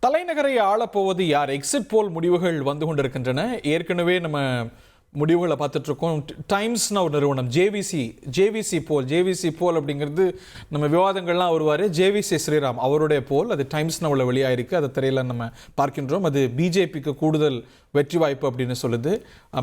தலைநகரை ஆளப்போவது யார்? எக்ஸிட் போல் முடிவுகள் வந்து கொண்டிருக்கின்றன. ஏற்கனவே நம்ம முடிவுகளை பார்த்துட்டு இருக்கோம். டைம்ஸ் நவ் நிறுவனம் ஜேவிசி போல் அப்படிங்கிறது நம்ம விவாதங்கள்லாம் வருவார். ஜேவிசி ஸ்ரீராம் அவருடைய போல் அது டைம்ஸ் நவ்வில் வெளியாயிருக்கு. அதை திரையில் நம்ம பார்க்கின்றோம். அது பிஜேபிக்கு கூடுதல் வெற்றி வாய்ப்பு அப்படின்னு சொல்லுது.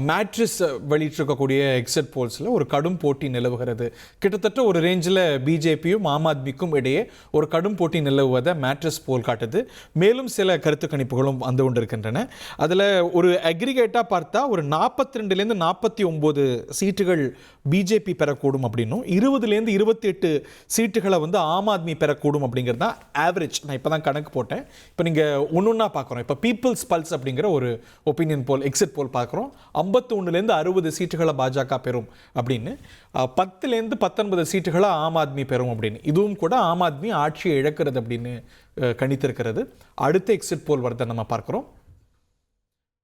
மேட்ரிஸ் வெளியிட்டிருக்கக்கூடிய எக்ஸிட் போல்ஸில் ஒரு கடும் போட்டி நிலவுகிறது. கிட்டத்தட்ட ஒரு ரேஞ்சில் பிஜேபியும் ஆம் ஆத்மிக்கும் இடையே ஒரு கடும் போட்டி நிலவுவதை மேட்ரிஸ் போல் காட்டுது. மேலும் சில கருத்து கணிப்புகளும் வந்து கொண்டிருக்கின்றன. அதில் ஒரு அக்ரிகேட்டாக பார்த்தா ஒரு 42லேருந்து 49 சீட்டுகள் பிஜேபி பெறக்கூடும் அப்படின்னும் 20லேருந்து 28 சீட்டுகளை வந்து ஆம் ஆத்மி பெறக்கூடும் அப்படிங்கிறது தான் ஆவரேஜ். நான் இப்போ தான் கணக்கு போட்டேன். இப்போ நீங்கள் ஒன்றா பார்க்குறோம். இப்போ பீப்புள்ஸ் பல்ஸ் அப்படிங்கிற ஒரு ஒப்பீனியன் போல் எக்ஸிட் போல் பார்க்குறோம். 51லேருந்து 60 சீட்டுகளை பாஜக பெறும் அப்படின்னு, 10லேருந்து 19 சீட்டுகளை ஆம் ஆத்மி பெறும் அப்படின்னு. இதுவும் கூட ஆம் ஆத்மி ஆட்சியை இழக்கிறது அப்படின்னு கணித்திருக்கிறது. அடுத்த எக்ஸிட் போல் வரதை நம்ம பார்க்குறோம்.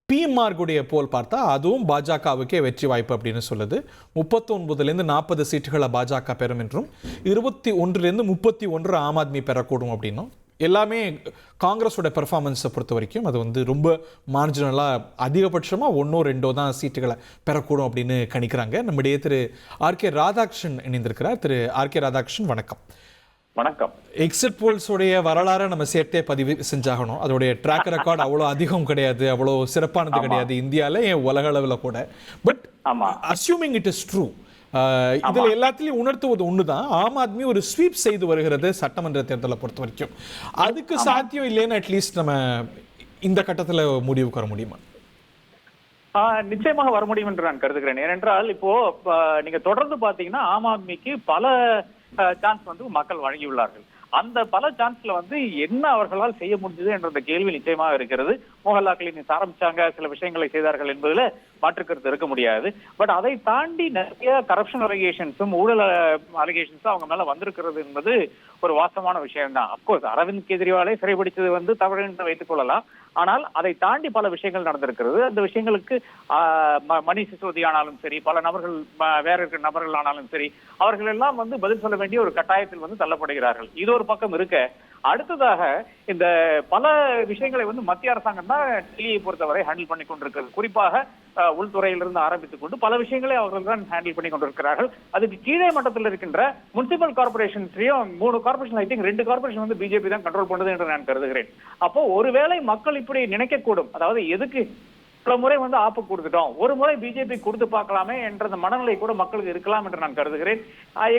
பிஎம்ஆர்குடைய போல் பார்த்தா அதுவும் பாஜகவுக்கே வெற்றி வாய்ப்பு அப்படின்னு சொல்லுது. 39லேருந்து 40 சீட்டுகளை பாஜக பெறும் என்றும் 21லேருந்து 31 ஆம் ஆத்மி பெறக்கூடும் அப்படின்னும். எல்லாமே காங்கிரஸோட பெர்ஃபார்மன்ஸை பொறுத்த வரைக்கும் அது வந்து ரொம்ப மார்ஜினலாக அதிகபட்சமாக 1-2 தான் சீட்டுகளை பெறக்கூடும் அப்படின்னு கணிக்கிறாங்க. நம்முடைய திரு ஆர்கே ராதாகிருஷ்ணன் இணைந்திருக்கிறார். திரு ஆர்கே ராதாகிருஷ்ணன், வணக்கம். வணக்கம். எக்ஸிட் போல்ஸோடைய வரலாறை நம்ம சேர்த்தே பதிவு செஞ்சாகணும். அதோடைய ட்ராக் ரெக்கார்டு அவ்வளோ அதிகம் கிடையாது, அவ்வளோ சிறப்பானது கிடையாது இந்தியாவில், ஏன் உலக அளவில் கூட. But assuming it is true, இதில் எல்லாத்திலையும் உணர்த்துவது ஒண்ணுதான், ஆம் ஆத்மி ஒரு ஸ்வீப் செய்து வருகிறது சட்டமன்ற தேர்தலை பொறுத்த வரைக்கும். அதுக்கு சாத்தியம் இல்லைன்னு அட்லீஸ்ட் நம்ம இந்த கட்டத்தில் முடிவுக்கு வர முடியுமா? நிச்சயமாக வர முடியும் என்று நான் கருதுகிறேன். ஏனென்றால் இப்போ நீங்க தொடர்ந்து பாத்தீங்கன்னா ஆம் ஆத்மிக்கு பல சான்ஸ் வந்து மக்கள் வழங்கியுள்ளார்கள். அந்த பல சான்ஸ்ல வந்து என்ன அவர்களால் செய்ய முடிஞ்சது என்ற கேள்வி நிச்சயமாக இருக்கிறது. மோகன்லால் கிளினிக்ஸ் ஆரம்பிச்சாங்க, சில விஷயங்களை செய்தார்கள் என்பதுல மாற்றுக்கருத்து இருக்க முடியாது. பட் அதை தாண்டி நிறைய கரப்ஷன் அலிகேஷன்ஸும் ஊழல் அலிகேஷன்ஸும் அவங்க மேல வந்திருக்கிறது என்பது ஒரு வாசமான விஷயம் தான். அப்கோர்ஸ் அரவிந்த் கெஜ்ரிவாலை சிறைபிடிச்சது வந்து தவறு என்று வைத்துக் கொள்ளலாம். ஆனால் அதை தாண்டி பல விஷயங்கள் நடந்திருக்கிறது. அந்த விஷயங்களுக்கு மணிஷ் சிசோதியா ஆனாலும் சரி, பல நபர்கள் வேற இருக்கிற நபர்கள் ஆனாலும் சரி, அவர்கள் எல்லாம் வந்து பதில் சொல்ல வேண்டிய ஒரு கட்டாயத்தில் வந்து தள்ளப்படுகிறார்கள். இது ஒரு பக்கம் இருக்க, அடுத்ததாக இந்த பல விஷயங்களை வந்து மத்திய அரசாங்கம் தான் டெல்லியை பொறுத்தவரை ஹேண்டில் பண்ணி கொண்டிருக்கிறது. குறிப்பாக உள்துறையிலிருந்து ஆரம்பித்துக் கொண்டு பல விஷயங்களை அவர்கள் தான் ஹேண்டில் பண்ணி கொண்டிருக்கிறார்கள். அதுக்கு கீழே மட்டத்தில் இருக்கின்ற முனிசிபல் கார்பரேஷன்ஸ்லயும் 3 கார்பரேஷன், ஐ திங்க் 2 கார்பரேஷன் வந்து பிஜேபி தான் கண்ட்ரோல் பண்ணுது என்று நான் கருதுகிறேன். அப்போ ஒருவேளை மக்கள் இப்படி நினைக்க கூடும், அதாவது எதுக்கு பல முறை வந்து ஆப்பு கொடுத்துட்டோம், ஒரு முறை பிஜேபி கொடுத்து பார்க்கலாமே என்ற மனநிலை கூட மக்களுக்கு இருக்கலாம் என்று நான் கருதுகிறேன்.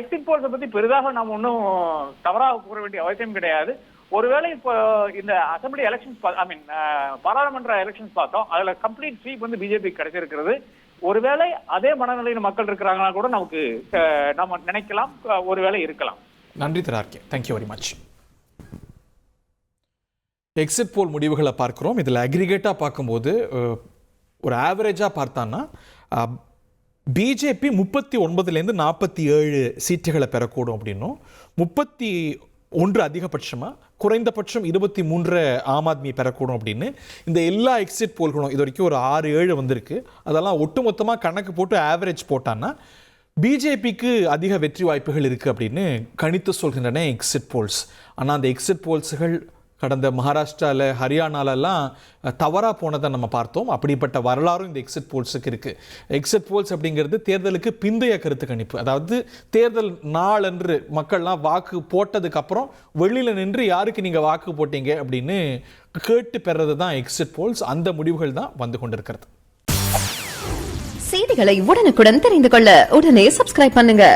எக்ஸிட் போல்ஸை பத்தி பெரிதாக நாம் ஒன்றும் தவறாக கூற வேண்டிய அவசியம் கிடையாது. ஒருவேளை இப்போ இந்த அசம்பிளி எலெக்ஷன்ஸ், ஐ மீன் பாராளுமன்ற எலெக்ஷன்ஸ் பார்த்தோம், அதுல கம்ப்ளீட் ஸ்வீப் வந்து பிஜேபி கிடைச்சிருக்கிறது. ஒருவேளை அதே மனநிலையில் மக்கள் இருக்கிறாங்கன்னா கூட நமக்கு நம்ம நினைக்கலாம், ஒருவேளை இருக்கலாம். நன்றி திரு RK, thank you very much. Exit poll முடிவுகளை பார்க்குறோம். இதில் அக்ரிகேட்டாக பார்க்கும்போது ஒரு ஆவரேஜாக பார்த்தான்னா பிஜேபி 39லேருந்து 47 சீட்டுகளை பெறக்கூடும் அப்படின்னும், 31 அதிகபட்சமாக, குறைந்தபட்சம் 23 ஆம் ஆத்மி பெறக்கூடும் அப்படின்னு இந்த எல்லா எக்ஸிட் போல்களும் இது வரைக்கும் ஒரு 6-7 வந்திருக்கு. அதெல்லாம் ஒட்டுமொத்தமாக கணக்கு போட்டு ஆவரேஜ் போட்டான்னா பிஜேபிக்கு அதிக வெற்றி வாய்ப்புகள் இருக்குது அப்படின்னு கணித்து சொல்கின்றன எக்ஸிட் போல்ஸ். ஆனால் அந்த எக்ஸிட் போல்ஸுகள் கடந்த மகாராஷ்டிராவில், ஹரியானாலெல்லாம் தவறாக போனதை நம்ம பார்த்தோம். அப்படிப்பட்ட வரலாறும் இந்த எக்ஸிட் போல்ஸுக்கு இருக்குது. எக்ஸிட் போல்ஸ் அப்படிங்கிறது தேர்தலுக்கு பிந்தைய கருத்து கணிப்பு. அதாவது தேர்தல் நாளன்று மக்கள்லாம் வாக்கு போட்டதுக்கப்புறம் வெளியில் நின்று யாருக்கு நீங்கள் வாக்கு போட்டீங்க அப்படின்னு கேட்டு பெறது தான் எக்ஸிட் போல்ஸ். அந்த முடிவுகள் தான் வந்து கொண்டிருக்கிறது. செய்திகளை உடனுக்குடன் தெரிந்து கொள்ள உடனே சப்ஸ்கிரைப் பண்ணுங்க.